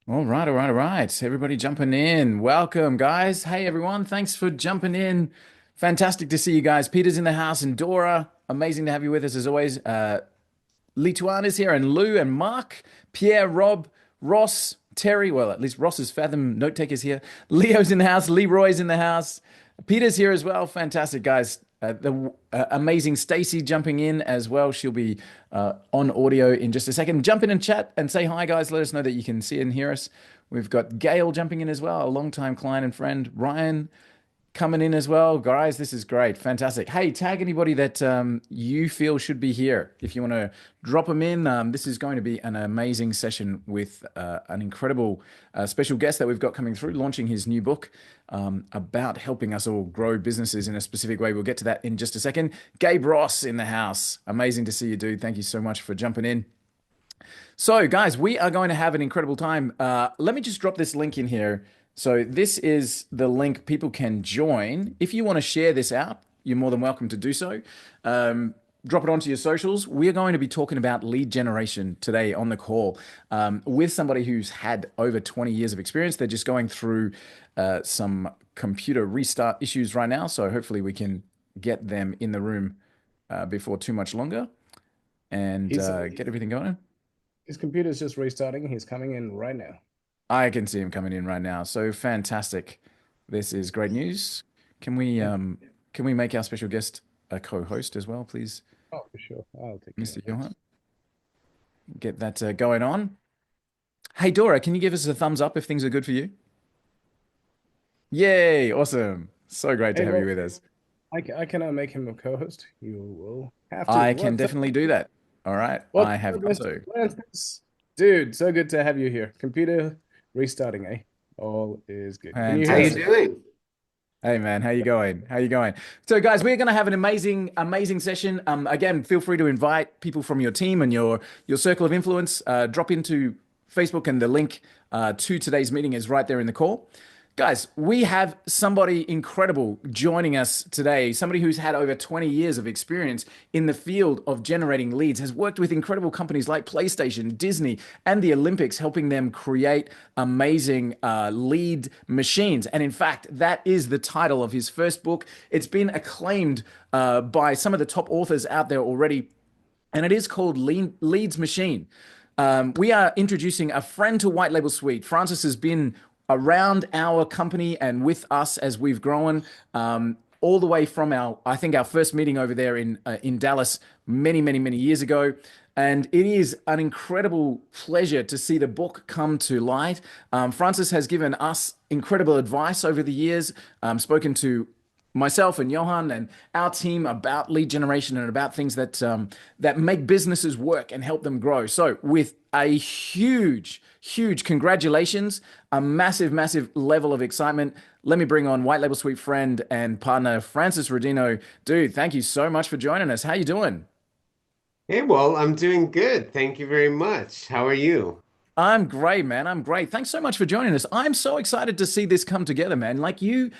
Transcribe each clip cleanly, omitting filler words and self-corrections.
All right, all right, all right. Everybody jumping in. Welcome, guys. Hey, everyone. Thanks for jumping in. Fantastic to see you guys. Peter's in the house and Dora. Amazing to have you with us as always. Lituan is here and Lou and Mark, Pierre, Rob, Ross, Terry. Well, at least Ross's Fathom note taker's here. Leo's in the house. Leroy's in the house. Peter's here as well. Fantastic, guys. The amazing Stacy jumping in as well. She'll be on audio in just a second. Jump in and chat and say hi, guys. Let us know that you can see and hear us. We've got Gail jumping in as well, a longtime client and friend. Ryan coming in as well. Guys, this is great. Fantastic. Hey, tag anybody that you feel should be here. If you want to drop them in, this is going to be an amazing session with an incredible special guest that we've got coming through, launching his new book about helping us all grow businesses in a specific way. We'll get to that in just a second. Gabe Ross in the house. Amazing to see you, dude. Thank you so much for jumping in. So, guys, we are going to have an incredible time. Let me just drop this link in here. So, this is the link people can join. If you want to share this out, you're more than welcome to do so. Drop it onto your socials. We're going to be talking about lead generation today on the call with somebody who's had over 20 years of experience. They're just going through some computer restart issues right now. So, hopefully, we can get them in the room before too much longer and He's get everything going. his computer's just restarting. He's coming in right now. I can see him coming in right now. So fantastic. This is great news. Can we Yeah. um can we make our special guest a co-host as well, please, Oh, for sure. I'll take care Mr. of that. Johan? Get that going on. Hey Dora, can you give us a thumbs up if things are good for you? Yay, awesome. So great to Hey, have you well, with us. I cannot make him a co-host. You will have to. I can definitely do that. All right, What's I have up, done Mr. so. Francis? Dude, so good to have you here. Computer restarting, eh? All is good. Can you How hear you us? Fantastic. doing? Hey man, how you going? How you going? So guys, we're going to have an amazing session. Again, feel free to invite people from your team and your circle of influence. Drop into Facebook, and the link to today's meeting is right there in the call. Guys, we have somebody incredible joining us today. Somebody who's had over 20 years of experience in the field of generating leads, has worked with incredible companies like PlayStation, Disney, and the Olympics, helping them create amazing lead machines. And in fact, that is the title of his first book. It's been acclaimed by some of the top authors out there already, and it is called Leads Machine. We are introducing a friend to White Label Suite. Francis has been around our company and with us as we've grown, all the way from I think our first meeting over there in Dallas many years ago. And it is an incredible pleasure to see the book come to light. Francis has given us incredible advice over the years, spoken to myself and Johan and our team about lead generation and about things that make businesses work and help them grow. So, with a huge congratulations, a massive level of excitement. Let me bring on White Label Suite friend and partner Francis Rodino. Dude, thank you so much for joining us. How you doing? Hey, well, I'm doing good. Thank you very much. How are you? I'm great, man. I'm great. Thanks so much for joining us. I'm so excited to see this come together, man. Like you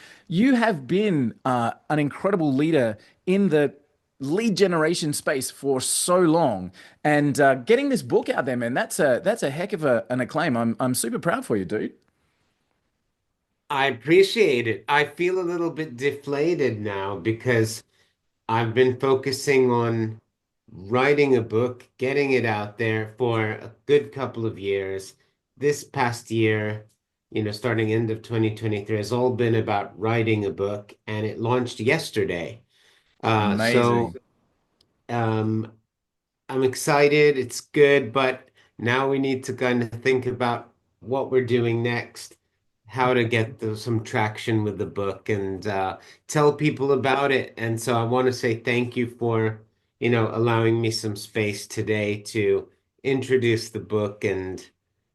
have been an incredible leader in the lead generation space for so long, and getting this book out there, man. That's a heck of an acclaim. I'm super proud for you, dude. I appreciate it. I feel a little bit deflated now because I've been focusing on writing a book, getting it out there for a good couple of years. This past year, starting end of 2023, has all been about writing a book, and it launched yesterday. So Amazing. um, I'm excited. It's good, but now we need to kind of think about what we're doing next, how to get some traction with the book and tell people about it. And so I want to say thank you for, allowing me some space today to introduce the book and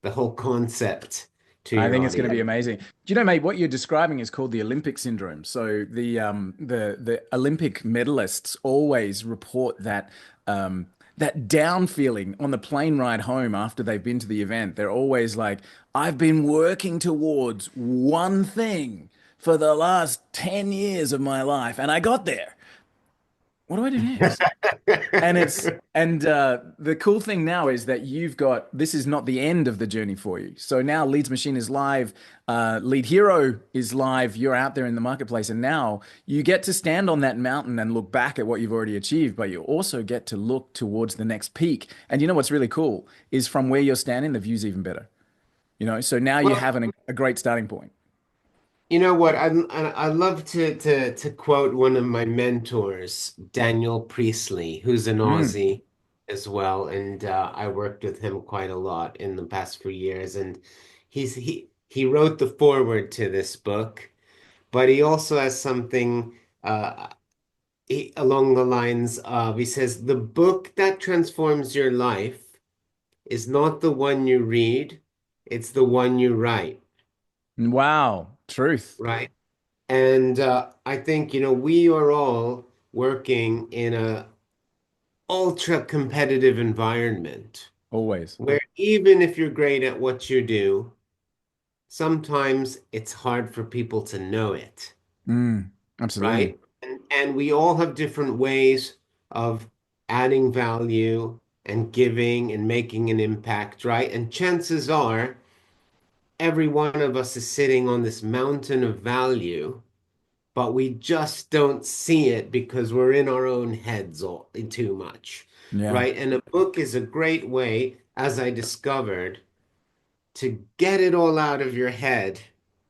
the whole concept to I your think it's going to be audience. amazing. Do you know, mate, what you're describing is called the Olympic syndrome. So the Olympic medalists always report that down feeling on the plane ride home after they've been to the event. They're always like, I've been working towards one thing for the last 10 years of my life, and I got there. What do I do next? The cool thing now is that you've got this is not the end of the journey for you. So now Leads Machine is live, Lead Hero is live. You're out there in the marketplace, and now you get to stand on that mountain and look back at what you've already achieved, but you also get to look towards the next peak. And you know what's really cool is from where you're standing, the view's even better. So now you Well, have a great starting point. you know what? I love to quote one of my mentors, Daniel Priestley, who's an Mm. Aussie as well, and I worked with him quite a lot in the past few years. And he wrote the foreword to this book, but he also has something along the lines of he says the book that transforms your life is not the one you read, it's the one you write, Wow, truth. right? And I think, we are all working in a ultra competitive environment Always. where even if you're great at what you do, sometimes it's hard for people to know it, Absolutely. right? And we all have different ways of adding value and giving and making an impact, right? And chances are every one of us is sitting on this mountain of value, but we just don't see it because we're in our own heads all too much, Yeah. right? And a book is a great way, as I discovered, to get it all out of your head.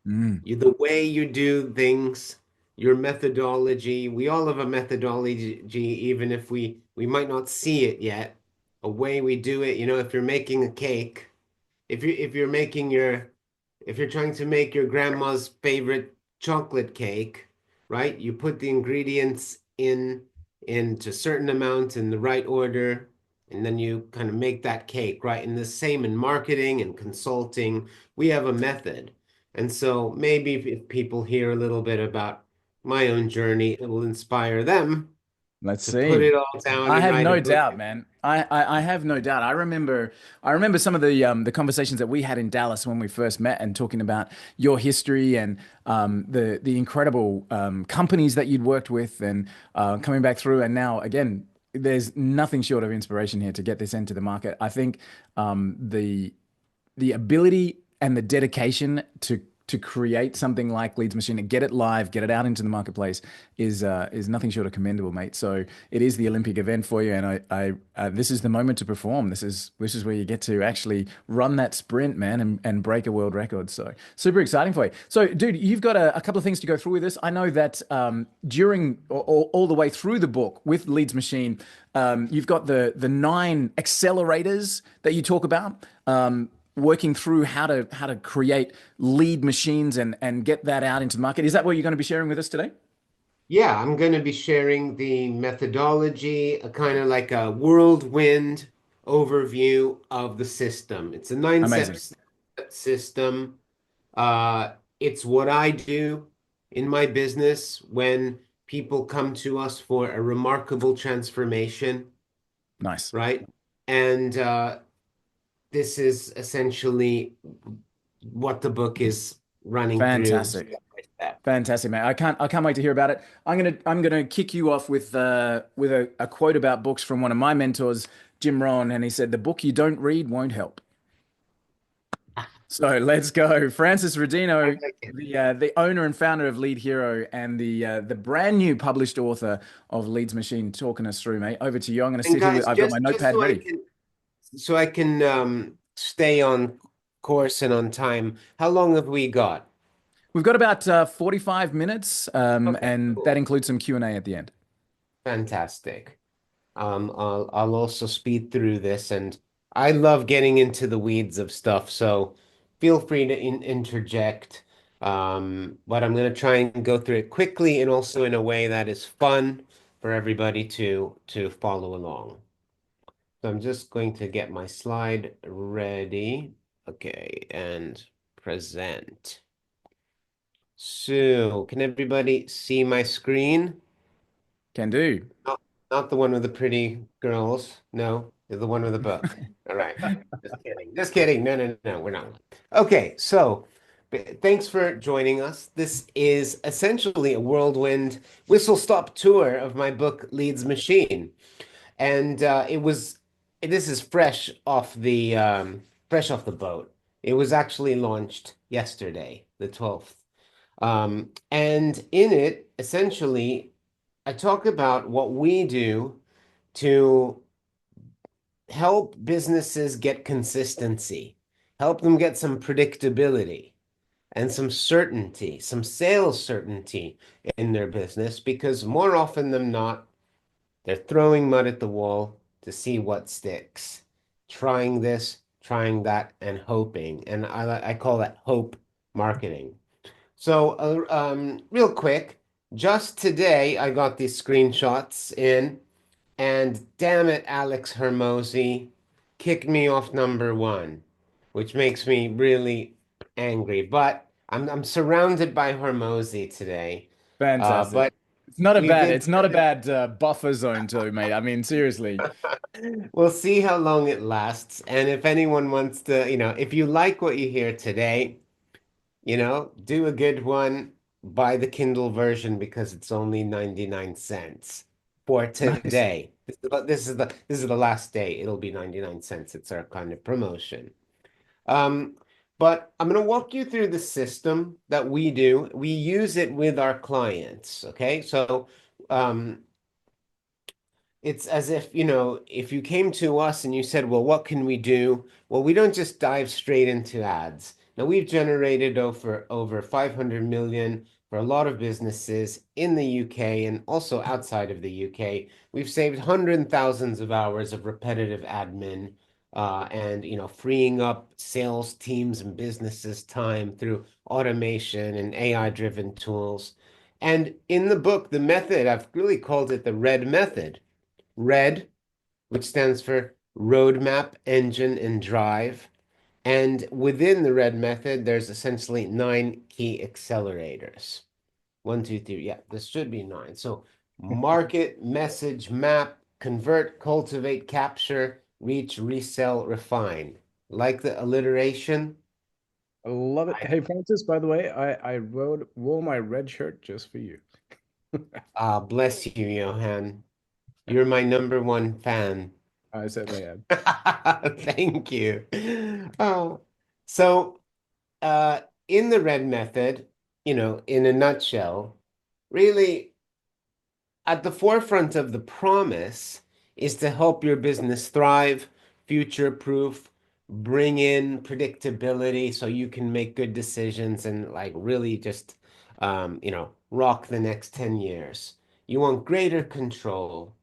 Mm. The way you do things, your methodology. We all have a methodology, even if we might not see it yet. A way we do it. If you're making a cake, if you're making your if you're trying to make your grandma's favorite chocolate cake, right? You put the ingredients into certain amount in the right order, and then you kind of make that cake, right? And the same in marketing and consulting, we have a method. And so maybe if people hear a little bit about my own journey, it will inspire them Let's to put see. it all down I and have write a no book. doubt, man. I have no doubt. I remember some of the conversations that we had in Dallas when we first met and talking about your history and the incredible companies that you'd worked with and coming back through. And now again, there's nothing short of inspiration here to get this into the market. I think the ability and the dedication to create something like Leads Machine and get it live, get it out into the marketplace is nothing short of commendable, mate. So it is the Olympic event for you, and I this is the moment to perform. This is where you get to actually run that sprint, man, and break a world record. So super exciting for you. So, dude, you've got a couple of things to go through with this. I know that during all the way through the book with Leads Machine, you've got the 9 accelerators that you talk about. Working through how to create lead machines and get that out into the market. Is that what you're going to be sharing with us today? Yeah, I'm going to be sharing the methodology, a kind of like a whirlwind overview of the system. It's a nine Amazing. step system. It's what I do in my business when people come to us for a remarkable transformation, Nice. right? And this is essentially what the book is running through Fantastic. step by step. Fantastic, mate. I can't wait to hear about it. I'm gonna kick you off with a quote about books from one of my mentors, Jim Rohn, and he said, "The book you don't read won't help." So let's go. Francis I Rodino, like it. the owner and founder of Lead Hero and the brand new published author of Leads Machine, talking us through, mate. Over to you. I'm going to And sit here with, guys, I've got my just notepad ready. so I can stay on course and on time. How long have we got? We've got about 45 minutes, Okay, and that cool. includes some Q&A at the end. Fantastic. I'll also speed through this, and I love getting into the weeds of stuff, so feel free to interject. But I'm going to try and go through it quickly and also in a way that is fun for everybody to follow along. So I'm just going to get my slide ready. Okay, and present. So, can everybody see my screen? Can do. Not, not the one with the pretty girls. No, the one with the book. All right. Just kidding. Just kidding. No, no, no, we're not. Okay, so Thanks for joining us. This is essentially a whirlwind whistle-stop tour of my book Leads Machine, and this is fresh off the boat. It was actually launched yesterday, the 12th. And in it, essentially, I talk about what we do to help businesses get consistency, help them get some predictability and some certainty, some sales certainty in their business, because more often than not, they're throwing mud at the wall to see what sticks, trying this, trying that, and hoping. And I call that hope marketing. So, real quick, just today I got these screenshots in, and damn it, Alex Hermosi kicked me off number one, which makes me really angry. But I'm surrounded by Hermosi today. Fantastic. But It's not a we bad, did. it's not a bad buffer zone too, mate. I mean, seriously. We'll see how long it lasts. And if anyone wants to, if you like what you hear today, do a good one. Buy the Kindle version because it's only 99 cents for Nice. today. This is the last day. It'll be 99 cents. It's our kind of promotion. Um, but I'm going to walk you through the system that we do. We use it with our clients. Okay. So, um, it's as if, if you came to us and you said, well, what can we do? Well, we don't just dive straight into ads. Now, we've generated over 500 million for a lot of businesses in the UK and also outside of the UK. We've saved hundreds and thousands of hours of repetitive admin, and, freeing up sales teams and businesses' time through automation and AI-driven tools. And in the book, the method, I've really called it the RED method. RED, which stands for Roadmap, Engine, and Drive. And within the RED method, there's essentially 9 key accelerators. 1, 2, 3. Yeah, this should be 9. So market, message, map, convert, cultivate, capture, reach, resell, refine. Like the alliteration? I love it. Hey, Francis, by the way, I wore my red shirt just for you. Ah, bless you, Johan. You're my number one fan. I certainly am. Thank you. Oh, so in the red method, in a nutshell, really at the forefront of the promise is to help your business thrive, future-proof, bring in predictability so you can make good decisions and like really just rock the next 10 years. You want greater control,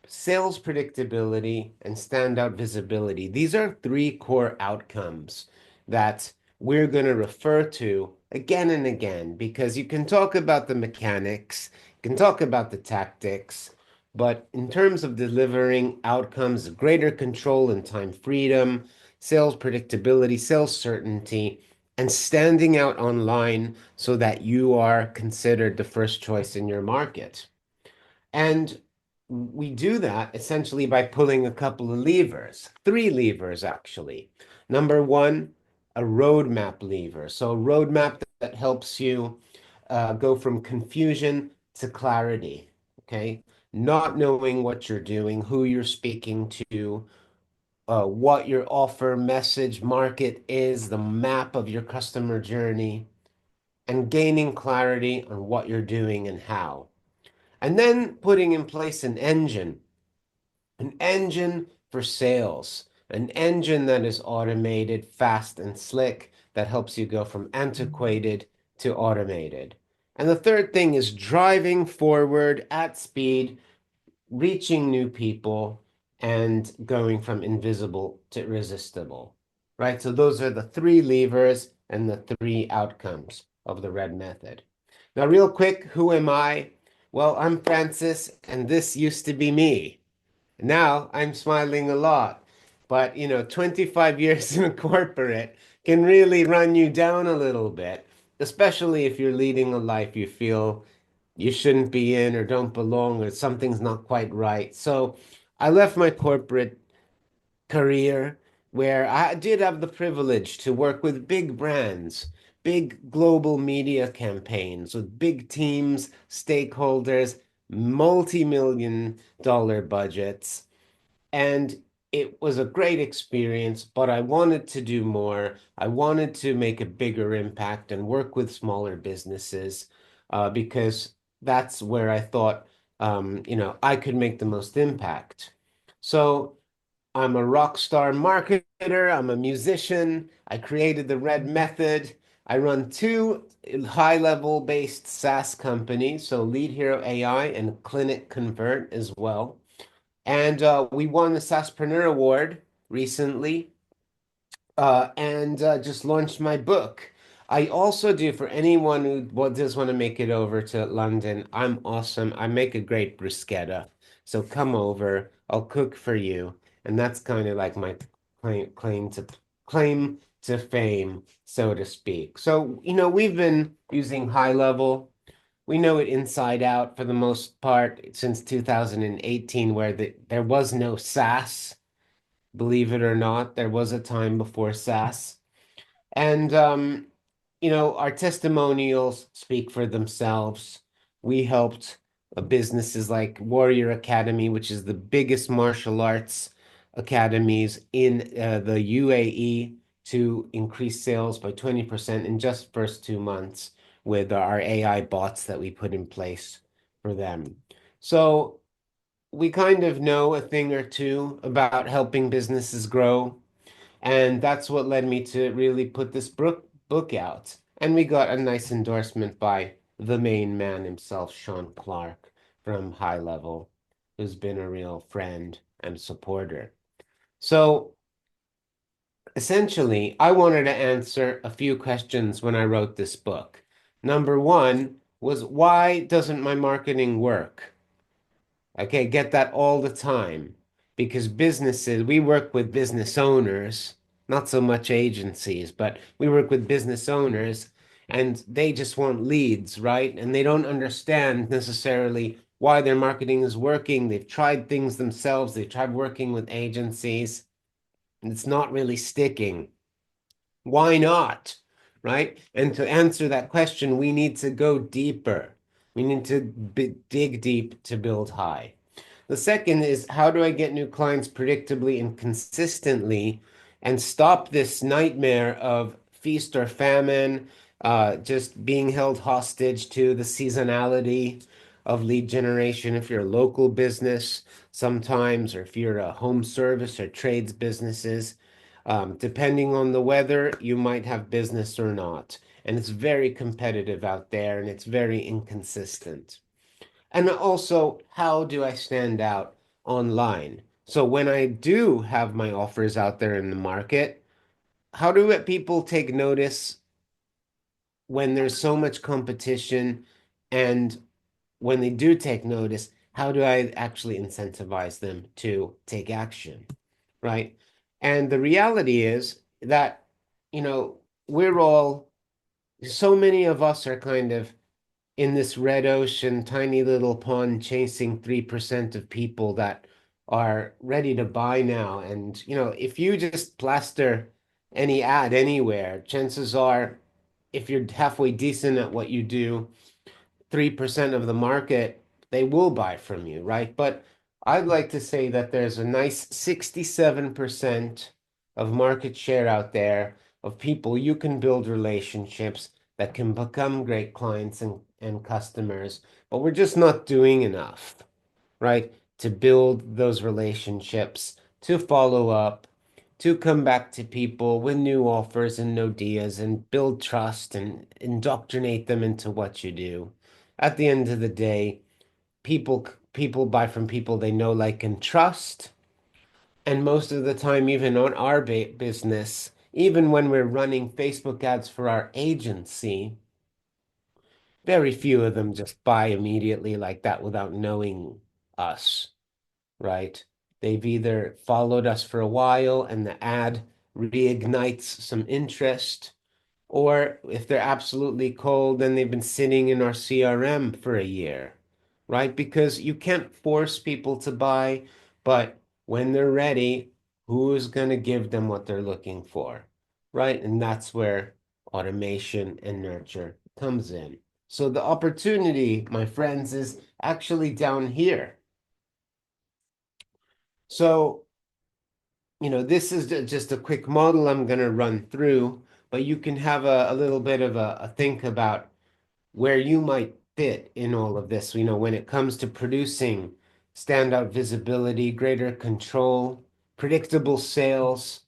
sales predictability, and standout visibility. These are 3 core outcomes that we're going to refer to again and again because you can talk about the mechanics, you can talk about the tactics, but in terms of delivering outcomes, greater control and time freedom, sales predictability, sales certainty, and standing out online so that you are considered the first choice in your market. And we do that essentially by pulling a couple of levers, 3 levers actually. Number one, a roadmap lever. So a roadmap that helps you go from confusion to clarity, okay? Not knowing what you're doing, who you're speaking to, what your offer, message, market is, the map of your customer journey, and gaining clarity on what you're doing and how. And then putting in place an engine for sales, an engine that is automated, fast, and slick that helps you go from antiquated to automated. And the third thing is driving forward at speed, reaching new people, and going from invisible to irresistible, right? So those are the 3 levers and the 3 outcomes of the RED method. Now, real quick, who am I? Well, I'm Francis, and this used to be me. Now I'm smiling a lot, but 25 years in a corporate can really run you down a little bit, especially if you're leading a life you feel you shouldn't be in or don't belong or something's not quite right. So I left my corporate career where I did have the privilege to work with big brands, big global media campaigns with big teams, stakeholders, multi-million dollar budgets. And it was a great experience, but I wanted to do more. I wanted to make a bigger impact and work with smaller businesses because that's where I thought, I could make the most impact. So I'm a rock star marketer. I'm a musician. I created the Red Method. I run two high-level based SaaS companies, so Lead Hero AI and Clinic Convert as well. And we won the SaaSpreneur Award recently, and just launched my book. I also do for anyone who does want to make it over to London. I'm awesome. I make a great bruschetta. So come over. I'll cook for you. And that's kind of like my claim to fame, so to speak. So, we've been using high level. We know it inside out for the most part since 2018, where there was no SaaS. Believe it or not, there was a time before SaaS. And, our testimonials speak for themselves. We helped businesses like Warrior Academy, which is the biggest martial arts academies in the UAE, to increase sales by 20% in just first 2 months with our AI bots that we put in place for them. So we kind of know a thing or two about helping businesses grow. And that's what led me to really put this book out. And we got a nice endorsement by the main man himself, Sean Clark from High Level, who's been a real friend and supporter. So essentially, I wanted to answer a few questions when I wrote this book. Number one was, why doesn't my marketing work? Okay, get that all the time because we work with business owners, not so much agencies, but we work with business owners and they just want leads, right? And they don't understand necessarily why their marketing is working. They've tried things themselves, they've tried working with agencies, and it's not really sticking. Why not? Right? And to answer that question, we need to go deeper. We need to dig deep to build high. The second is, how do I get new clients predictably and consistently and stop this nightmare of feast or famine, just being held hostage to the seasonality of lead generation if you're a local business sometimes, or if you're a home service or trades businesses. Depending on the weather, you might have business or not. And it's very competitive out there and it's very inconsistent. And also, how do I stand out online? So when I do have my offers out there in the market, how do people take notice when there's so much competition? And when they do take notice, how do I actually incentivize them to take action? Right? And the reality is that, we're all, so many of us are kind of in this red ocean, tiny little pond chasing 3% of people that are ready to buy now. And, if you just plaster any ad anywhere, chances are, if you're halfway decent at what you do, 3% of the market, they will buy from you, right? But I'd like to say that there's a nice 67% of market share out there of people you can build relationships that can become great clients and customers, but we're just not doing enough, right? To build those relationships, to follow up, to come back to people with new offers and no ideas and build trust and indoctrinate them into what you do. At the end of the day, people buy from people they know, like, and trust. And most of the time, even on our business, even when we're running Facebook ads for our agency, very few of them just buy immediately like that without knowing us, right? They've either followed us for a while and the ad reignites some interest, or if they're absolutely cold, then they've been sitting in our CRM for a year, right? Because you can't force people to buy, but when they're ready, who is going to give them what they're looking for, right? And that's where automation, and nurture comes in. So the opportunity, my friends, is actually down here. So, this is just a quick model I'm going to run through, but you can have a little bit of a think about where you might fit in all of this, when it comes to producing standout visibility, greater control, predictable sales.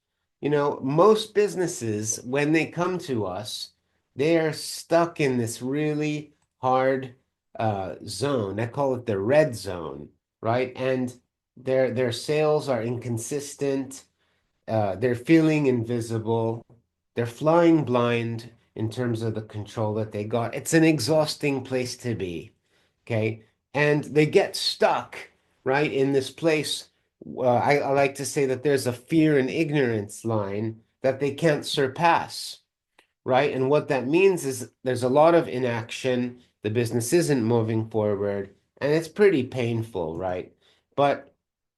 Most businesses, when they come to us, they are stuck in this really hard zone. I call it the red zone, right? And their sales are inconsistent. They're feeling invisible. They're flying blind in terms of the control that they got. It's an exhausting place to be. Okay. And they get stuck, right, in this place. I like to say that there's a fear and ignorance line that they can't surpass, right? And what that means is there's a lot of inaction. The business isn't moving forward, and it's pretty painful, right? But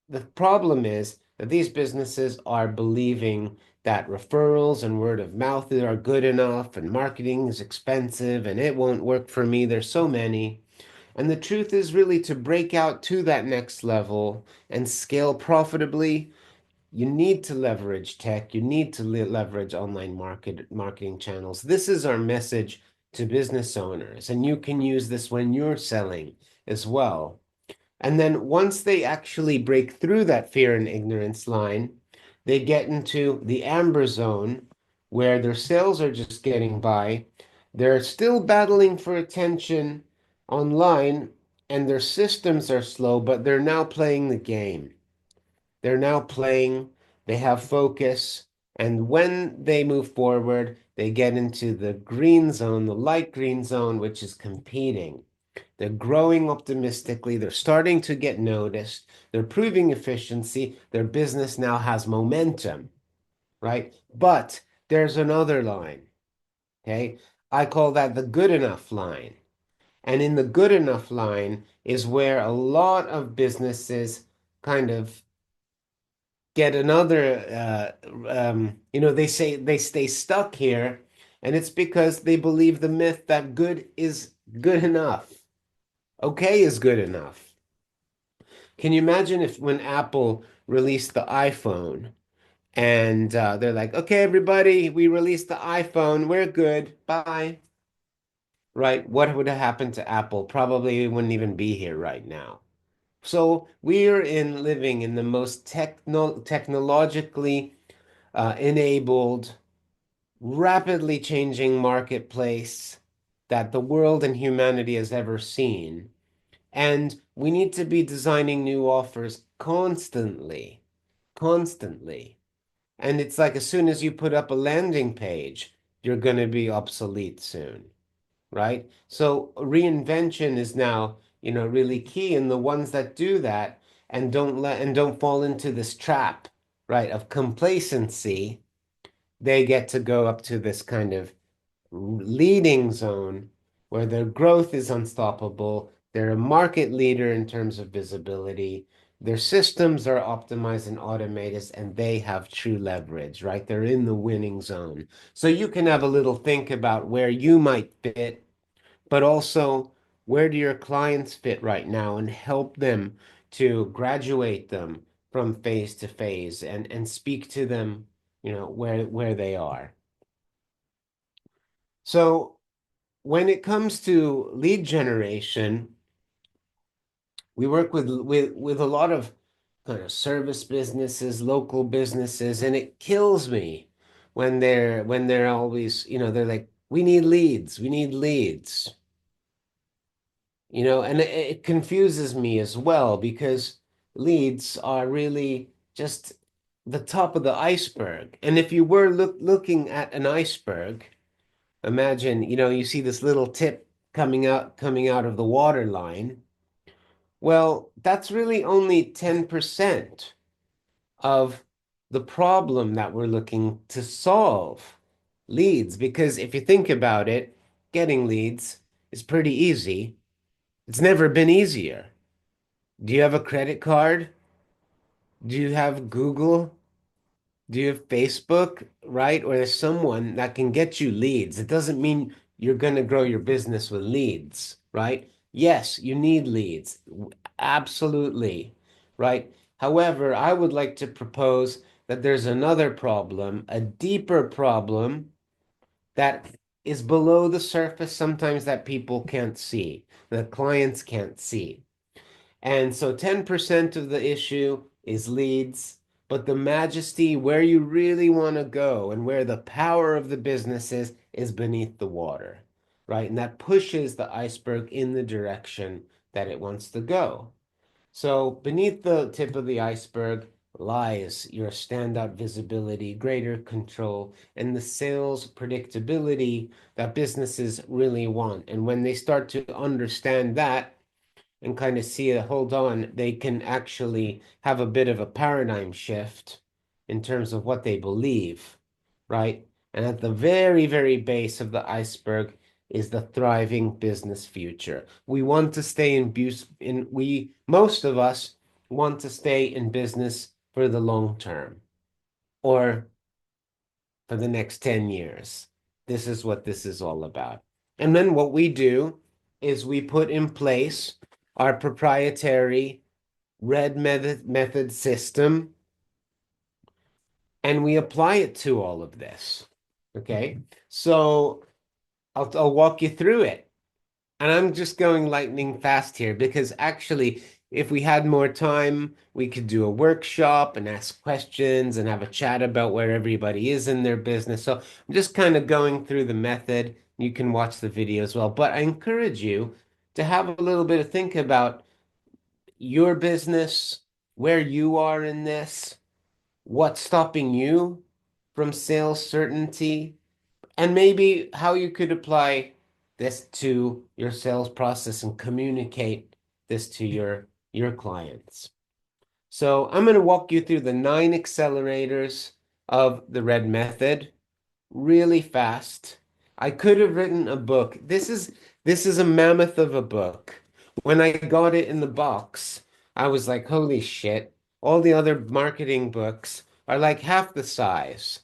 the problem is that these businesses are believing that referrals and word of mouth are good enough and marketing is expensive and it won't work for me. There's so many. And the truth is really to break out to that next level and scale profitably, you need to leverage tech, you need to leverage online marketing channels. This is our message to business owners, and you can use this when you're selling as well. And then once they actually break through that fear and ignorance line, they get into the amber zone where their sales are just getting by. They're still battling for attention online and their systems are slow, but they're now playing the game. They're now playing, they have focus, and when they move forward, they get into the green zone, the light green zone, which is competing. They're growing optimistically. They're starting to get noticed. They're proving efficiency. Their business now has momentum, right? But there's another line, okay? I call that the good enough line. And in the good enough line is where a lot of businesses kind of get another, they say they stay stuck here. And it's because they believe the myth that good is good enough. Okay is good enough. Can you imagine if when Apple released the iPhone and they're like, okay, everybody, we released the iPhone, we're good, bye. Right? What would have happened to Apple? Probably we wouldn't even be here right now. So we're living in the most technologically enabled, rapidly changing marketplace that the world and humanity has ever seen. And we need to be designing new offers constantly, constantly. And it's like as soon as you put up a landing page, you're going to be obsolete soon, right? So reinvention is now, really key. And the ones that do that and don't fall into this trap, right, of complacency, they get to go up to this kind of leading zone where their growth is unstoppable. They're a market leader in terms of visibility. Their systems are optimized and automated, and they have true leverage, right? They're in the winning zone. So you can have a little think about where you might fit, but also where do your clients fit right now and help them to graduate them from phase to phase and speak to them, where they are. So when it comes to lead generation, we work with a lot of kind of service businesses, local businesses, and it kills me when they're always, they're like, we need leads, we need leads. And it confuses me as well because leads are really just the top of the iceberg. And if you were looking at an iceberg, imagine, you see this little tip coming out of the water line. Well, that's really only 10% of the problem that we're looking to solve. Leads, because if you think about it, getting leads is pretty easy. It's never been easier. Do you have a credit card? Do you have Google? Do you have Facebook? right? Or there's someone that can get you leads. It doesn't mean you're going to grow your business with leads, right? Yes, you need leads. Absolutely, right? However, I would like to propose that there's another problem, a deeper problem that is below the surface sometimes that people can't see, that clients can't see. And so 10% of the issue is leads, but the majesty where you really want to go and where the power of the business is beneath the water, right? And that pushes the iceberg in the direction that it wants to go. So beneath the tip of the iceberg lies your standout visibility, greater control, and the sales predictability that businesses really want. And when they start to understand that, and kind of see it, hold on, they can actually have a bit of a paradigm shift in terms of what they believe, right? And at the very, very base of the iceberg is the thriving business future. We want to stay most of us want to stay in business for the long term or for the next 10 years. This is what this is all about. And then what we do is we put in place our proprietary red method system and we apply it to all of this. Okay. So I'll walk you through it. And I'm just going lightning fast here because actually, if we had more time, we could do a workshop and ask questions and have a chat about where everybody is in their business. So I'm just kind of going through the method. You can watch the video as well. But I encourage you to have a little bit of think about your business, where you are in this, what's stopping you from sales certainty, and maybe how you could apply this to your sales process and communicate this to your clients. So I'm going to walk you through the 9 accelerators of the red method really fast. I could have written a book. This is a mammoth of a book. When I got it in the box, I was like, holy shit. All the other marketing books are like half the size,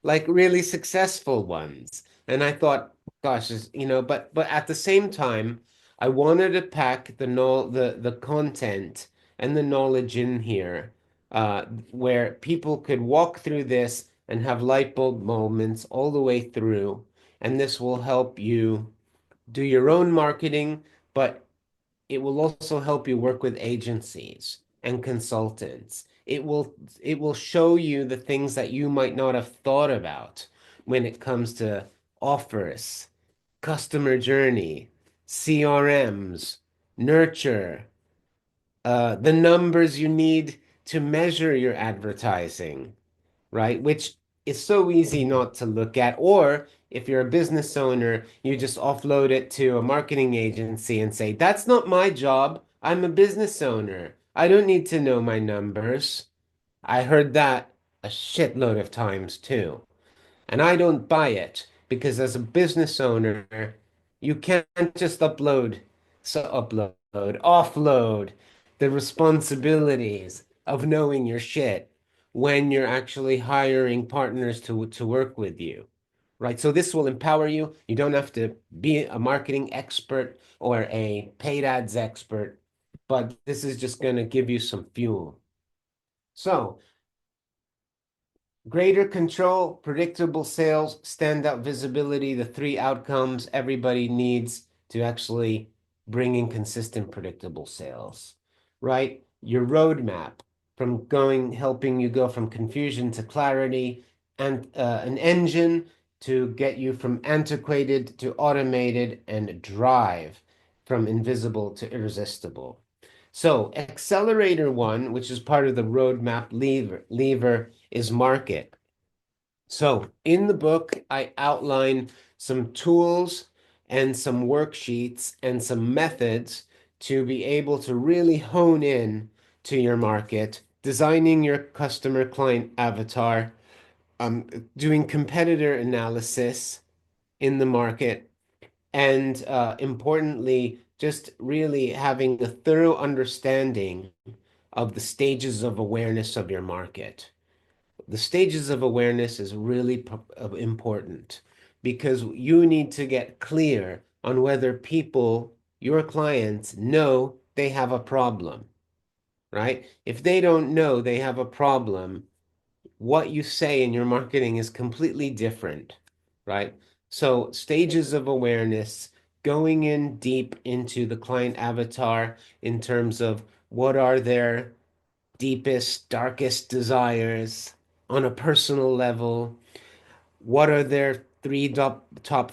like really successful ones. And I thought, gosh, but at the same time, I wanted to pack the content and the knowledge in here, where people could walk through this and have light bulb moments all the way through. And this will help you do your own marketing, but it will also help you work with agencies and consultants. It will show you the things that you might not have thought about when it comes to offers, customer journey, CRMs, nurture, the numbers you need to measure your advertising, right? Which is so easy not to look at. Or if you're a business owner, you just offload it to a marketing agency and say, that's not my job. I'm a business owner. I don't need to know my numbers. I heard that a shitload of times too. And I don't buy it because as a business owner, you can't just offload the responsibilities of knowing your shit when you're actually hiring partners to work with you, right? So this will empower you. You don't have to be a marketing expert or a paid ads expert, but this is just going to give you some fuel. So greater control, predictable sales, standout visibility, the 3 outcomes everybody needs to actually bring in consistent, predictable sales, right? Your roadmap helping you go from confusion to clarity, and an engine to get you from antiquated to automated, and drive from invisible to irresistible. So accelerator one, which is part of the roadmap lever is market. So in the book, I outline some tools and some worksheets and some methods to be able to really hone in to your market, designing your customer client avatar, doing competitor analysis in the market, and importantly, just really having a thorough understanding of the stages of awareness of your market. the stages of awareness is really important because you need to get clear on whether people, your clients, know they have a problem, right? If they don't know they have a problem, what you say in your marketing is completely different, right? So, stages of awareness, going in deep into the client avatar in terms of what are their deepest, darkest desires on a personal level, what are their three top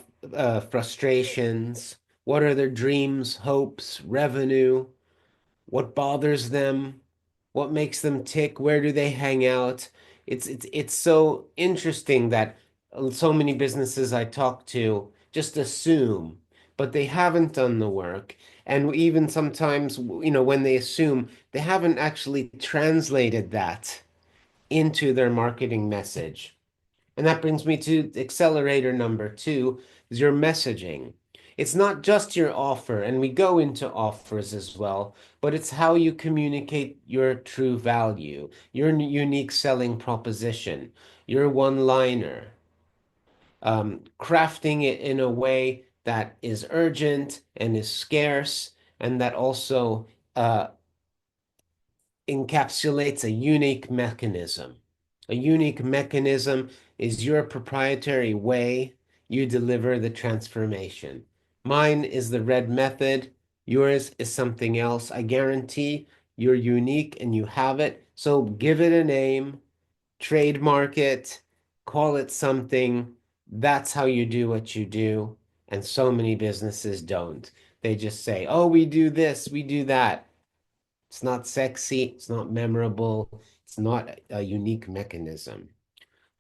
frustrations, what are their dreams, hopes, revenue, what bothers them, what makes them tick, where do they hang out. It's so interesting that so many businesses I talk to just assume, but they haven't done the work. And even sometimes, when they assume, they haven't actually translated that into their marketing message. And that brings me to accelerator number two, is your messaging. It's not just your offer, and we go into offers as well, but it's how you communicate your true value, your unique selling proposition, your one-liner, crafting it in a way that is urgent and is scarce, and that also encapsulates a unique mechanism. A unique mechanism is your proprietary way you deliver the transformation. Mine is the red method. Yours is something else. I guarantee you're unique and you have it. So give it a name, trademark it, call it something. That's how you do what you do. And so many businesses don't. They just say, oh, we do this, we do that. It's not sexy, it's not memorable, it's not a unique mechanism.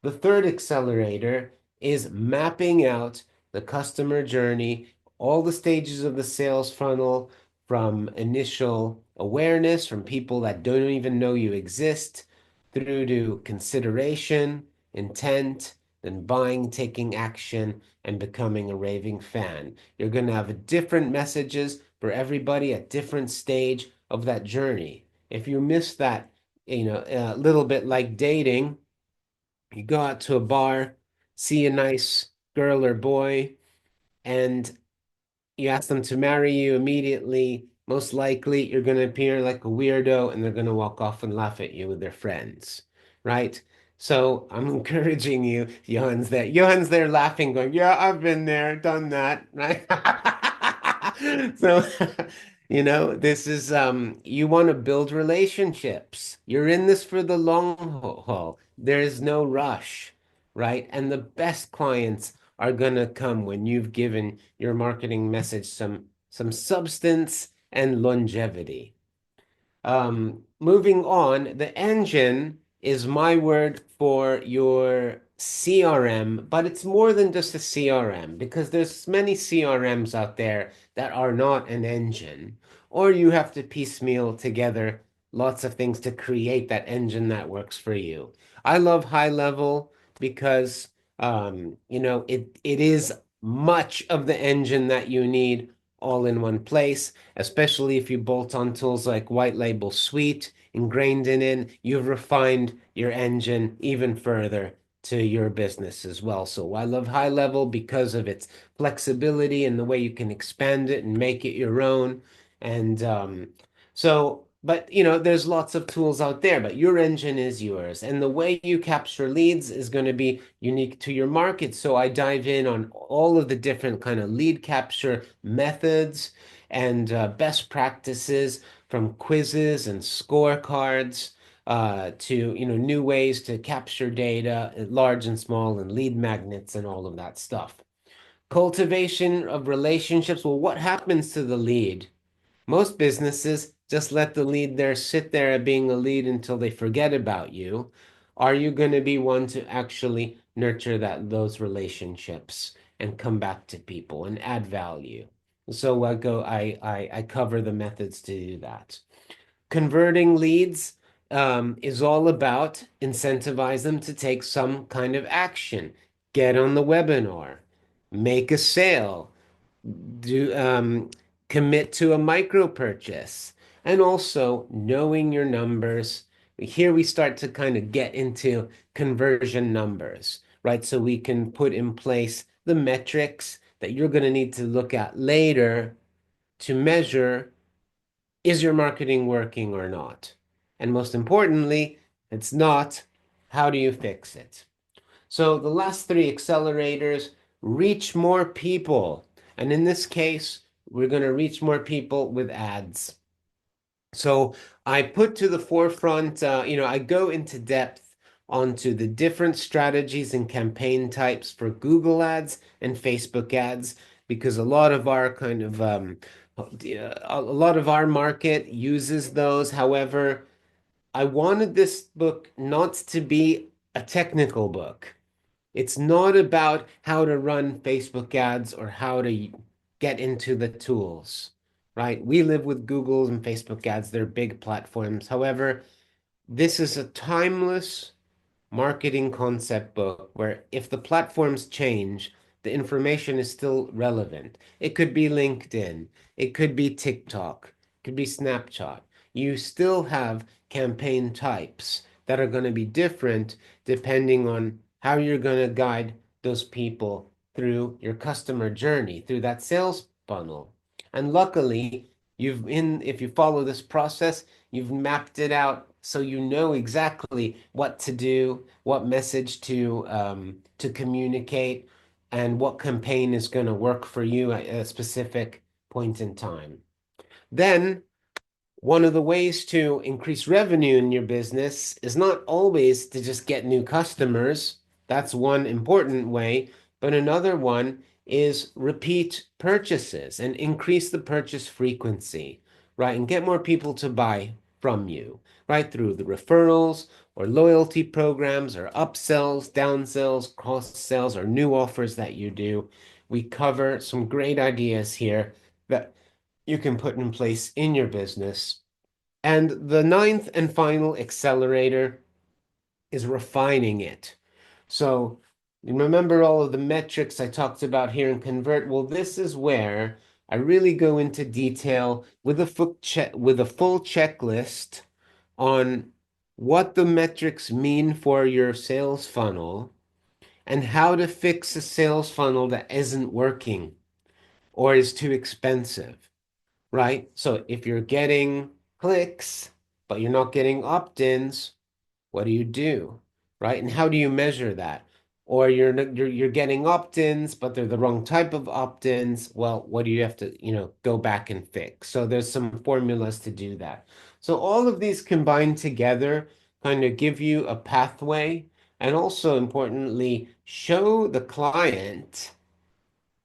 The third accelerator is mapping out the customer journey, all the stages of the sales funnel, from initial awareness from people that don't even know you exist, through to consideration, intent, then buying, taking action, and becoming a raving fan. You're going to have different messages for everybody at different stage of that journey. If you miss that, a little bit like dating, you go out to a bar, see a nice girl or boy, and you ask them to marry you immediately. Most likely, you're going to appear like a weirdo and they're going to walk off and laugh at you with their friends, right? So I'm encouraging you, Johan's there. Johan's there laughing, going, yeah, I've been there, done that, right? So, this is you want to build relationships. You're in this for the long haul. There is no rush, right? And the best clients are gonna come when you've given your marketing message some substance and longevity. Moving on, the engine is my word for your CRM, but it's more than just a CRM because there's many CRMs out there that are not an engine, or you have to piecemeal together lots of things to create that engine that works for you. I love high level because it is much of the engine that you need all in one place, especially if you bolt on tools like White Label Suite ingrained in it, you've refined your engine even further to your business as well. So I love high level because of its flexibility and the way you can expand it and make it your own. And but there's lots of tools out there, but your engine is yours. And the way you capture leads is going to be unique to your market. So I dive in on all of the different kind of lead capture methods and best practices, from quizzes and scorecards to new ways to capture data, large and small, and lead magnets and all of that stuff. Cultivation of relationships. Well, what happens to the lead? Most businesses just let the lead there sit there being a lead until they forget about you. Are you going to be one to actually nurture those relationships and come back to people and add value? So I cover the methods to do that. Converting leads is all about incentivize them to take some kind of action. Get on the webinar, make a sale, do commit to a micro purchase, and also knowing your numbers, Here we start to kind of get into conversion numbers, right? So we can put in place the metrics that you're going to need to look at later to measure, is your marketing working or not? And most importantly, it's not, how do you fix it? So the last three accelerators: reach more people. And in this case, we're going to reach more people with ads. So I put to the forefront, I go into depth onto the different strategies and campaign types for Google ads and Facebook ads, because a lot of our a lot of our market uses those. However, I wanted this book not to be a technical book. It's not about how to run Facebook ads or how to get into the tools, right? We live with Google and Facebook ads. They're big platforms. However, this is a timeless marketing concept book where if the platforms change, the information is still relevant. It could be LinkedIn, it could be TikTok, it could be Snapchat. You still have campaign types that are going to be different depending on how you're going to guide those people through your customer journey, through that sales funnel. And luckily, if you follow this process, you've mapped it out so you know exactly what to do, what message to communicate, and what campaign is going to work for you at a specific point in time. Then one of the ways to increase revenue in your business is not always to just get new customers. That's one important way. But another one is repeat purchases and increase the purchase frequency, right? And get more people to buy from you, right? Through the referrals or loyalty programs or upsells, downsells, cross sells, or new offers that you do. We cover some great ideas here that you can put in place in your business. And the ninth and final accelerator is refining it. So remember all of the metrics I talked about here in Convert? Well, this is where I really go into detail with a full checklist on what the metrics mean for your sales funnel and how to fix a sales funnel that isn't working or is too expensive, right? So if you're getting clicks, but you're not getting opt-ins, what do you do, right? And how do you measure that? Or you're getting opt-ins, but they're the wrong type of opt-ins. Well, what do you have to, go back and fix? So there's some formulas to do that. So all of these combined together kind of give you a pathway and also importantly show the client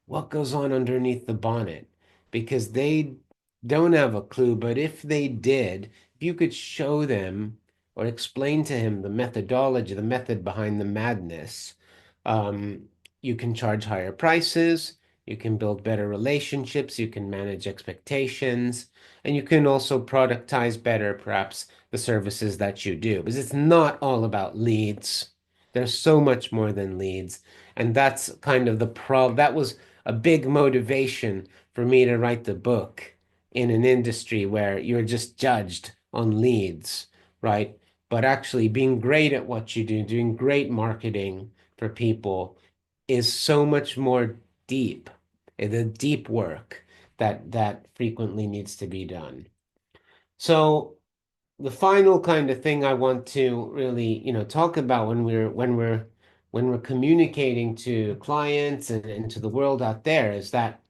what goes on underneath the bonnet because they don't have a clue. But if they did, if you could show them or explain to him the methodology, the method behind the madness, um, you can charge higher prices, you can build better relationships, you can manage expectations, and you can also productize better, perhaps, the services that you do. Because it's not all about leads. There's so much more than leads. And that's kind of the problem. That was a big motivation for me to write the book in an industry where you're just judged on leads, right? But actually being great at what you do, doing great marketing for people is so much more deep, the deep work that frequently needs to be done. So the final kind of thing I want to really, talk about when we're communicating to clients and to the world out there is that,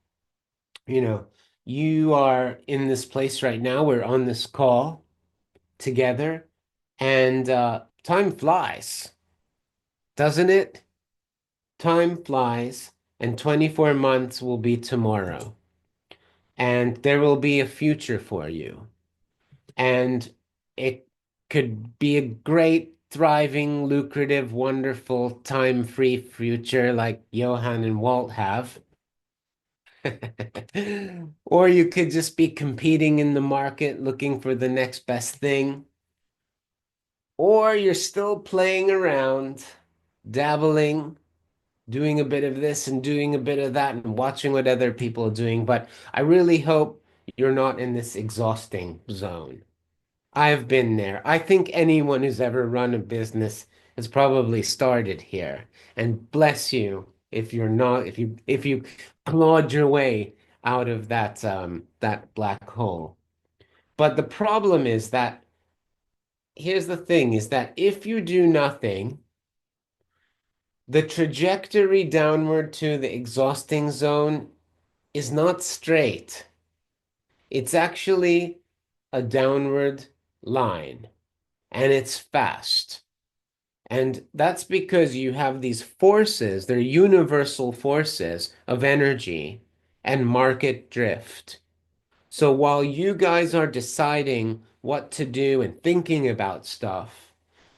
you know, you are in this place right now. We're on this call together, and time flies, doesn't it? Time flies, and 24 months will be tomorrow, and there will be a future for you. And it could be a great, thriving, lucrative, wonderful, time-free future like Johann and Walt have. Or you could just be competing in the market looking for the next best thing. Or you're still playing around, dabbling, doing a bit of this and doing a bit of that and watching what other people are doing. But I really hope you're not in this exhausting zone. I've been there. I think anyone who's ever run a business has probably started here. And bless you if you're not, if you clawed your way out of that black hole. But the problem is that here's the thing is that if you do nothing, the trajectory downward to the exhausting zone is not straight. It's actually a downward line, and it's fast. And that's because you have these forces, they're universal forces of energy and market drift. So while you guys are deciding what to do and thinking about stuff,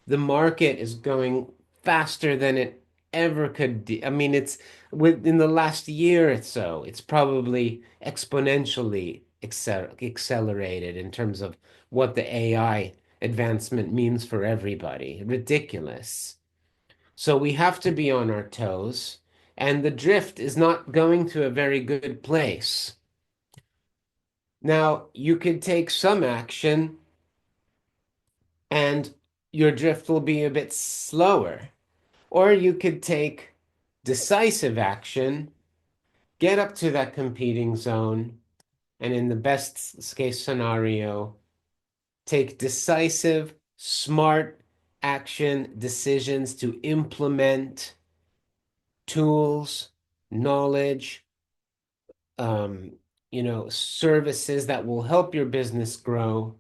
the market is going faster than it ever could. I mean, it's within the last year or so, it's probably exponentially accelerated in terms of what the AI advancement means for everybody. Ridiculous. So we have to be on our toes, and the drift is not going to a very good place. Now, you could take some action and your drift will be a bit slower. Or you could take decisive action, get up to that competing zone, and in the best case scenario, take decisive, smart action decisions to implement tools, knowledge, um, services that will help your business grow,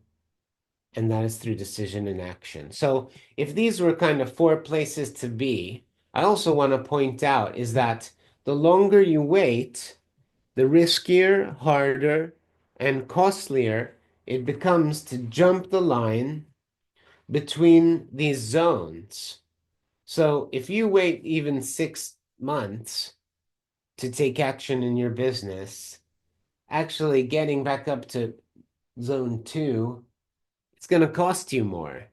and that is through decision and action. So if these were kind of four places to be, I also want to point out is that the longer you wait, the riskier, harder, and costlier it becomes to jump the line between these zones. So if you wait even 6 months to take action in your business, actually getting back up to zone two, it's going to cost you more.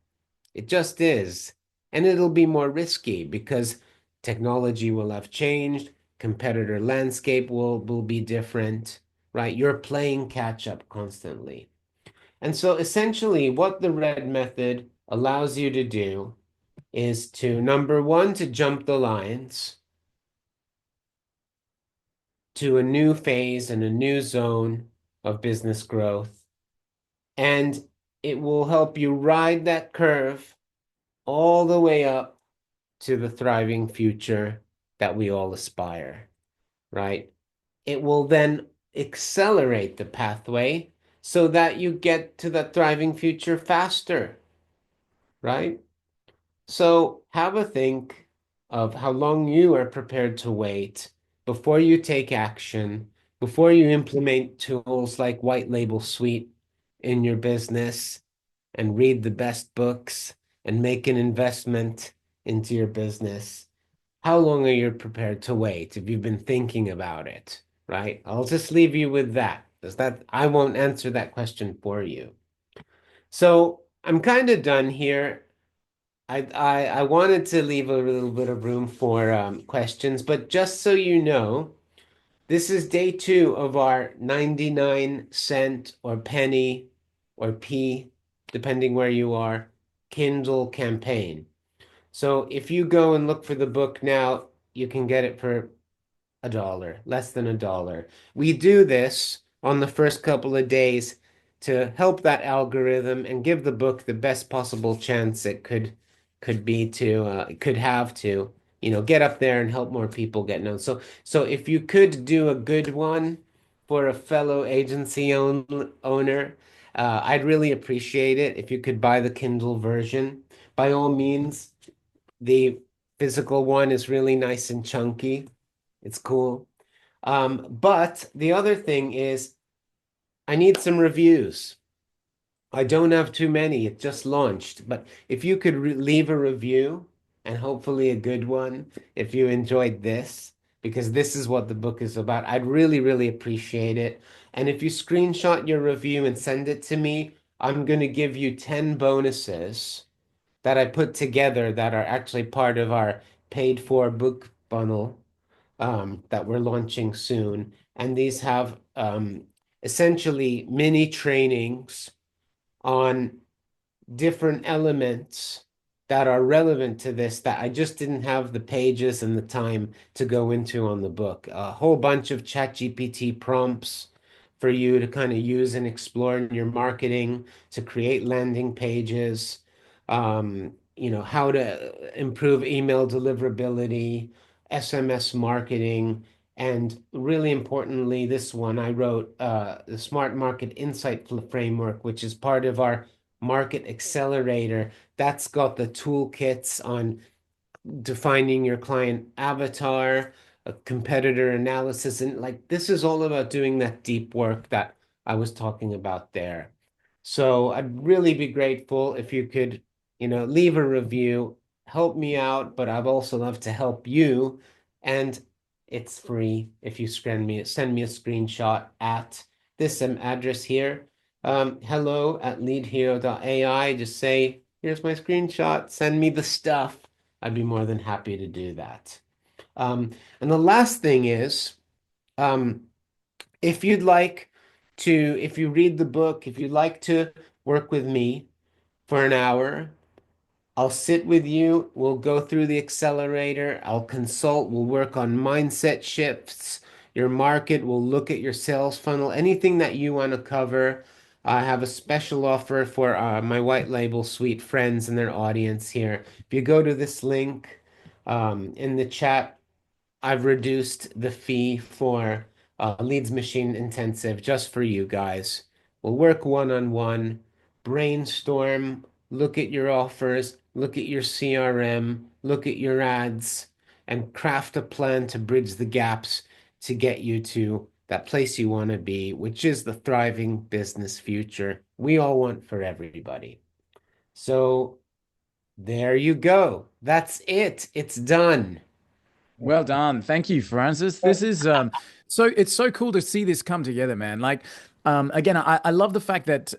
It just is. And it'll be more risky because technology will have changed, competitor landscape will be different, right? You're playing catch up constantly. And so essentially what the red method allows you to do is to number one, to jump the lines to a new phase and a new zone of business growth. And it will help you ride that curve all the way up to the thriving future that we all aspire, right? It will then accelerate the pathway so that you get to that thriving future faster, right? So have a think of how long you are prepared to wait before you take action, before you implement tools like White Label Suite in your business and read the best books and make an investment into your business. How long are you prepared to wait if you've been thinking about it, right? I'll just leave you with that. Does that I won't answer that question for you. So I'm kind of done here. I wanted to leave a little bit of room for questions, but just so you know, this is day two of our 99 cent or penny or p, depending where you are, Kindle campaign. So if you go and look for the book now, you can get it for $1, less than $1. We do this on the first couple of days to help that algorithm and give the book the best possible chance it could be to could have to, get up there and help more people get known. So if you could do a good one for a fellow agency owner, I'd really appreciate it if you could buy the Kindle version. By all means, the physical one is really nice and chunky. It's cool. But the other thing is I need some reviews. I don't have too many. It just launched. But if you could leave a review and hopefully a good one, if you enjoyed this, because this is what the book is about, I'd really, really appreciate it. And if you screenshot your review and send it to me, I'm going to give you 10 bonuses that I put together that are actually part of our paid for book bundle that we're launching soon. And these have essentially mini trainings on different elements that are relevant to this that I just didn't have the pages and the time to go into on the book. A whole bunch of ChatGPT prompts for you to kind of use and explore in your marketing to create landing pages, how to improve email deliverability, SMS marketing, and really importantly, this one I wrote the Smart Market Insight Framework, which is part of our Market Accelerator. That's got the toolkits on defining your client avatar, a competitor analysis, and like this is all about doing that deep work that I was talking about there. So I'd really be grateful if you could, leave a review, help me out, but I'd also love to help you. And it's free if you send me a screenshot at this address here. hello@leadhero.ai. Just say, here's my screenshot, send me the stuff. I'd be more than happy to do that. And the last thing is, um, if you'd like if you read the book, if you'd like to work with me for an hour, I'll sit with you. We'll go through the accelerator. I'll consult. We'll work on mindset shifts, your market. We'll look at your sales funnel, anything that you want to cover. I have a special offer for my white label suite friends and their audience here. If you go to this link in the chat, I've reduced the fee for Leads Machine Intensive just for you guys. We'll work one-on-one, brainstorm, look at your offers, look at your CRM, look at your ads, and craft a plan to bridge the gaps to get you to that place you want to be, which is the thriving business future we all want for everybody. So there you go. That's it. It's done. Well done. Thank you, Francis. This is it's so cool to see this come together, man. Like again, I love the fact that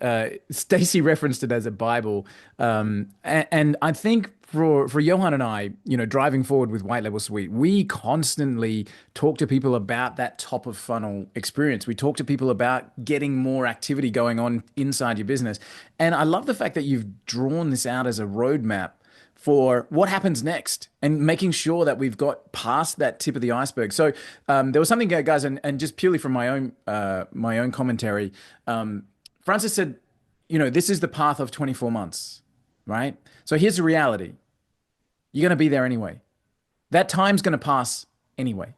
Stacy referenced it as a Bible. And I think for Johan and I, driving forward with White Label Suite, we constantly talk to people about that top of funnel experience. We talk to people about getting more activity going on inside your business. And I love the fact that you've drawn this out as a roadmap for what happens next and making sure that we've got past that tip of the iceberg. So there was something, guys, and just purely from my own commentary, Francis said, this is the path of 24 months, right? So here's the reality: you're going to be there anyway. That time's going to pass anyway.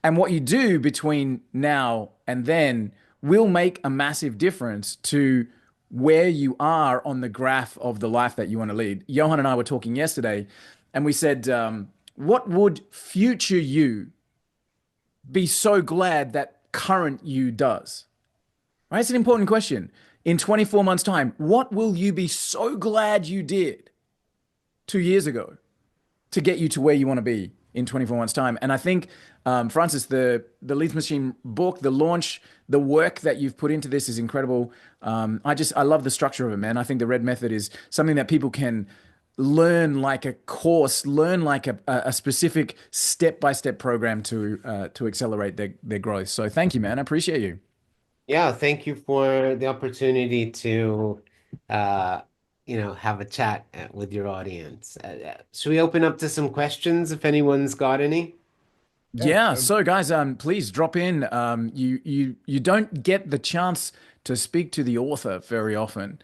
And what you do between now and then will make a massive difference to where you are on the graph of the life that you want to lead. Johan and I were talking yesterday, and we said, what would future you be so glad that current you does? Right? It's an important question. In 24 months' time, what will you be so glad you did 2 years ago to get you to where you want to be in 24 months' time? And I think, Francis, the Leads Machine book, the launch, the work that you've put into this is incredible. I love the structure of it, man. I think the Red Method is something that people can learn like a course, learn like a specific step-by-step program to accelerate their growth. So thank you, man. I appreciate you. Yeah, thank you for the opportunity to, uh, have a chat with your audience. Should we open up to some questions if anyone's got any? Yeah. Yeah, so guys, please drop in. You don't get the chance to speak to the author very often.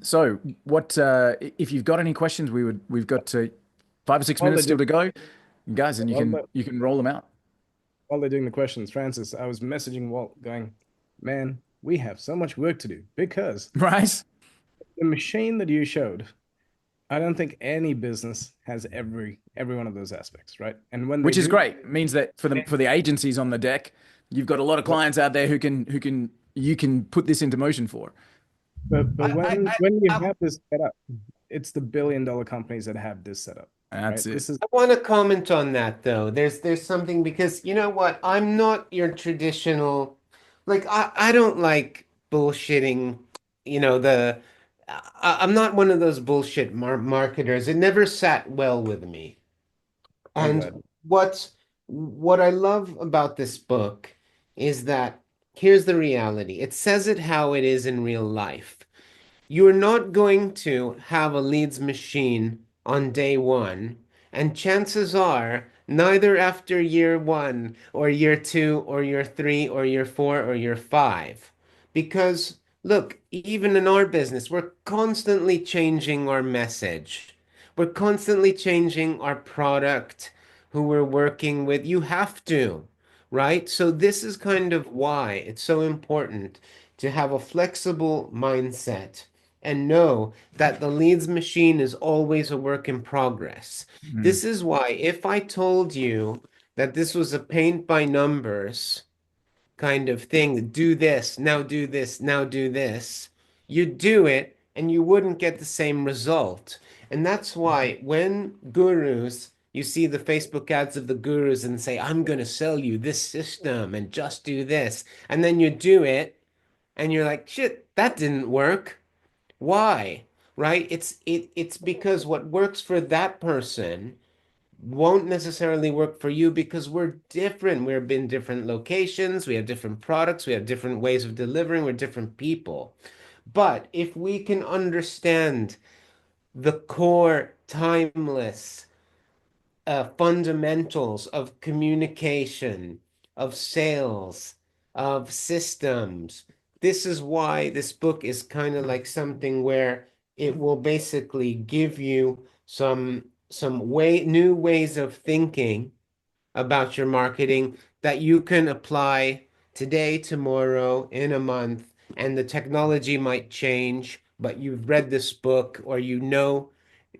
So what if you've got any questions? We've got 5 or 6 minutes While they're still doing, to go, guys, and you while can they're, you can roll them out, while they're doing the questions, Francis, I was messaging Walt going, man, we have so much work to do because right? the machine that you showed, I don't think any business has every one of those aspects, right? And when they Which is do, great. It means that for the agencies on the deck, you've got a lot of well, clients out there who can you can put this into motion for. but I, when you I, have this set up, it's the billion-dollar companies that have this set up, That's right? it. This is I want to comment on that though. There's something because you know what? I'm not your traditional, like I don't like bullshitting, I'm not one of those bullshit marketers. It never sat well with me. I'm And glad. what I love about this book is that here's the reality. It says it how it is in real life. You're not going to have a leads machine on day one, and chances are neither after year one or year two or year three or year four or year five. Because look, even in our business, we're constantly changing our message. We're constantly changing our product, who we're working with. You have to, right? So this is kind of why it's so important to have a flexible mindset and know that the leads machine is always a work in progress. Mm, This is why if I told you that this was a paint by numbers kind of thing, do this, now do this, now do this, you'd do it and you wouldn't get the same result. And that's why when gurus, you see the Facebook ads of the gurus and say, I'm going to sell you this system and just do this. And then you do it and you're like, shit, that didn't work. Why? Right? It's because what works for that person won't necessarily work for you because we're different. We're in different locations, we have different products, we have different ways of delivering, we're different people. But if we can understand the core timeless fundamentals of communication, of sales, of systems. This is why this book is kind of like something where it will basically give you some new ways of thinking about your marketing that you can apply today, tomorrow, in a month, and the technology might change, but you've read this book or you know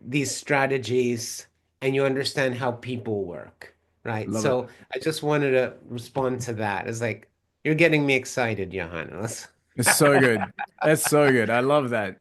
these strategies and you understand how people work, right? love it. So I just wanted to respond to that. It's like, you're getting me excited, Johannes. It's so good. That's so good. I love that.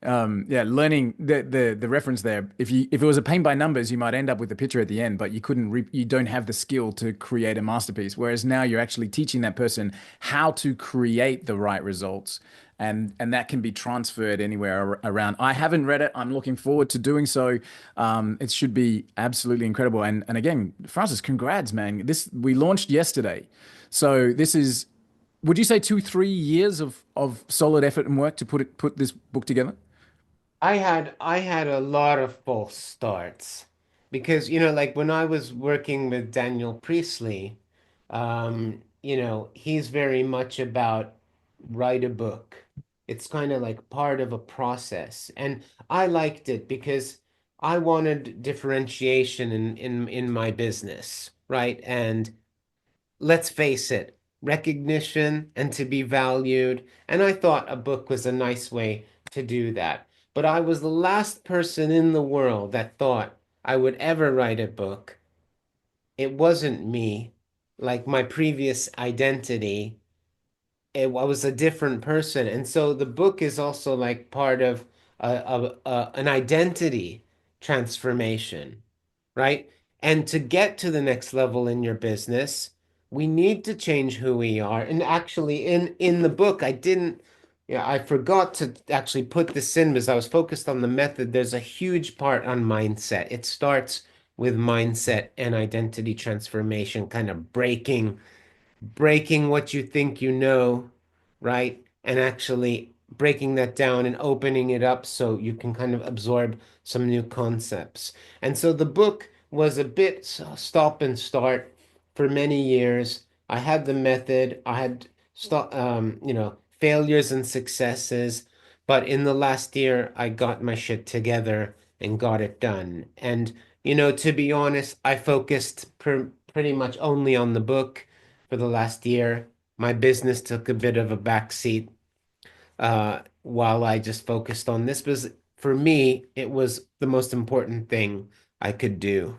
Yeah, learning the reference there. If it was a paint by numbers, you might end up with a picture at the end, but you don't have the skill to create a masterpiece. Whereas now you're actually teaching that person how to create the right results, and that can be transferred anywhere around. I haven't read it. I'm looking forward to doing so. It should be absolutely incredible. And again, Francis, congrats, man. This we launched yesterday, so this is would you say 2, 3 years of solid effort and work to put this book together? I had a lot of false starts because like when I was working with Daniel Priestley, he's very much about write a book. It's kind of like part of a process. And I liked it because I wanted differentiation in my business, right? And let's face it, recognition and to be valued. And I thought a book was a nice way to do that. But I was the last person in the world that thought I would ever write a book. It wasn't me, like my previous identity. I was a different person. And so the book is also like part of an identity transformation, right? And to get to the next level in your business, we need to change who we are. And actually, in the book, yeah, I forgot to actually put this in because I was focused on the method. There's a huge part on mindset. It starts with mindset and identity transformation, kind of breaking what you think you know, right? And actually breaking that down and opening it up so you can kind of absorb some new concepts. And so the book was a bit stop and start for many years. I had the method, I had failures and successes, but in the last year, I got my shit together and got it done. And to be honest, I focused pretty much only on the book for the last year. My business took a bit of a backseat while I just focused on this. Because for me, it was the most important thing I could do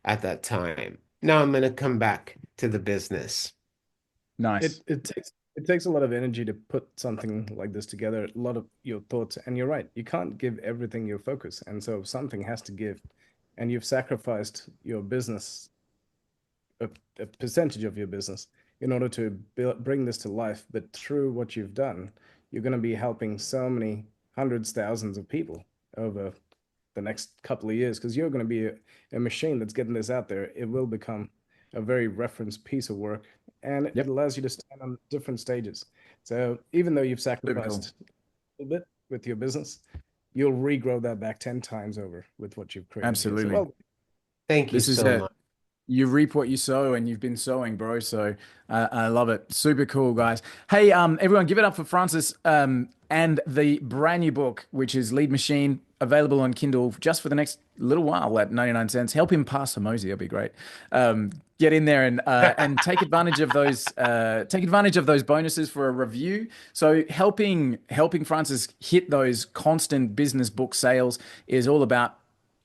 at that time. Now I'm going to come back to the business. Nice. It takes a lot of energy to put something like this together, a lot of your thoughts, and you're right, you can't give everything your focus, and so something has to give, and you've sacrificed your business, a, a percentage of your business, in order to bring this to life. But through what you've done, you're going to be helping so many hundreds, thousands of people over the next couple of years, because you're going to be a machine that's getting this out there. It will become a very reference piece of work, and it Yep. allows you to stand on different stages. So even though you've Super cool. sacrificed a little bit, with your business, you'll regrow that back 10 times over with what you've created here. So, Absolutely. well, Thank you This is so it. much. You reap what you sow, and you've been sowing, bro. So I love it. Super cool, guys. Hey, everyone, give it up for Francis and the brand new book, which is Lead Machine, available on Kindle just for the next little while at 99 cents. Help him pass Hermosi. That'll be great. Get in there and take advantage of those bonuses for a review. So helping Francis hit those constant business book sales is all about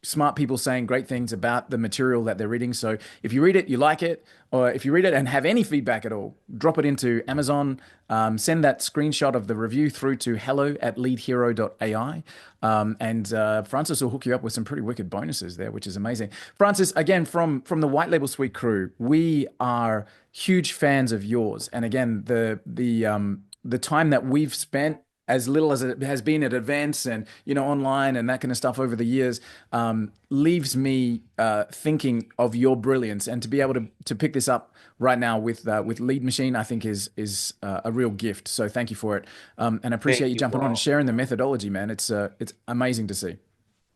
smart people saying great things about the material that they're reading. So if you read it, you like it, or if you read it and have any feedback at all, drop it into Amazon. Send that screenshot of the review through to hello@leadhero.ai. And Francis will hook you up with some pretty wicked bonuses there, which is amazing. Francis, again, from the White Label Suite crew, we are huge fans of yours. And again, the time that we've spent, as little as it has been at events and online and that kind of stuff over the years, leaves me thinking of your brilliance. And to be able to pick this up right now with Lead Machine, I think is a real gift. So thank you for it, and I appreciate Thank you you, jumping on and Walt. sharing the methodology, man. It's amazing to see.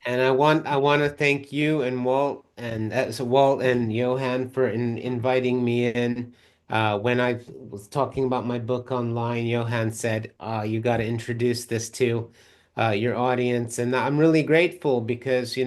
And I want to thank you and Walt and so Walt and Johan for inviting me in. When I was talking about my book online, Johan said, "You got to introduce this to your audience," and I'm really grateful because it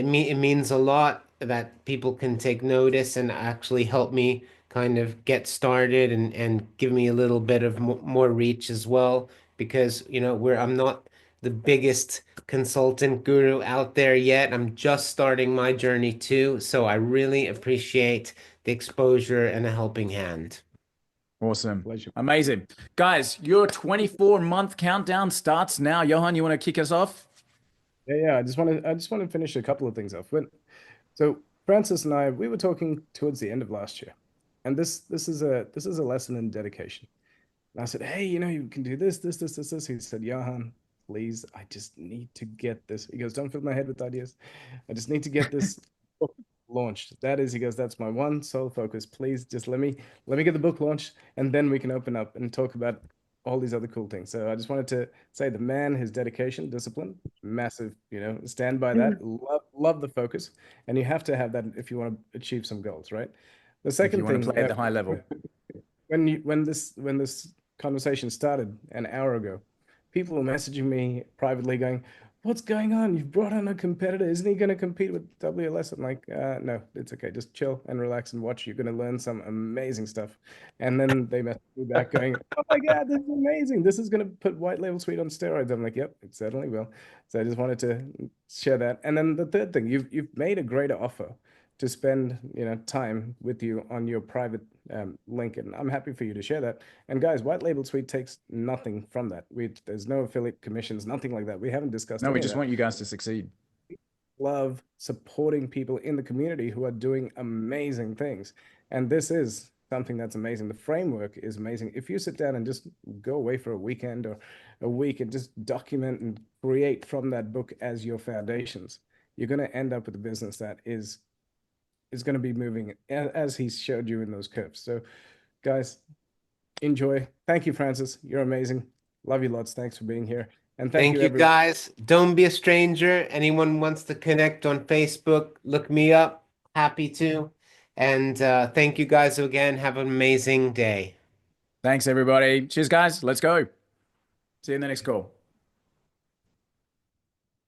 means a lot that people can take notice and actually help me kind of get started and give me a little bit of more reach as well because I'm not the biggest consultant guru out there yet. I'm just starting my journey too, so I really appreciate the exposure and a helping hand. Awesome. pleasure. Amazing. Guys, your 24-month countdown starts now. Johan, you want to kick us off? Yeah. I just want to finish a couple of things off. So Francis and I, we were talking towards the end of last year, and this is a lesson in dedication. And I said, hey, you can do this. He said, Johan, please, I just need to get this. He goes, don't fill my head with ideas. I just need to get this book launched. He goes, that's my one sole focus. Please just let me get the book launched, and then we can open up and talk about all these other cool things. So I just wanted to say the man, his dedication, discipline, massive, stand by that. Love the focus. And you have to have that if you want to achieve some goals, right? The If you second want to thing, play at the high level. when this conversation started an hour ago, people were messaging me privately going, "What's going on? You've brought on a competitor. Isn't he going to compete with WLS?" I'm like, "No, it's okay. Just chill and relax and watch. You're going to learn some amazing stuff." And then they messaged me back going, "Oh my God, this is amazing. This is going to put White Label Suite on steroids." I'm like, "Yep, it certainly will." So I just wanted to share that. And then the third thing, you've made a greater offer to spend time with you on your private link, and I'm happy for you to share that. And guys, White Label Suite takes nothing from that. There's no affiliate commissions, nothing like that. We haven't discussed No, we any of just that. want you guys to succeed. Love supporting people in the community who are doing amazing things, and this is something that's amazing. The framework is amazing. If you sit down and just go away for a weekend or a week and just document and create from that book as your foundations, you're going to end up with a business that is going to be moving as he showed you in those curves. So, guys, enjoy. Thank you, Francis. You're amazing. Love you lots. Thanks for being here. And thank Thank you, you everyone. guys. Don't be a stranger. Anyone wants to connect on Facebook, look me up. Happy to. And thank you guys again. Have an amazing day. Thanks, everybody. Cheers, guys. Let's go. See you in the next call.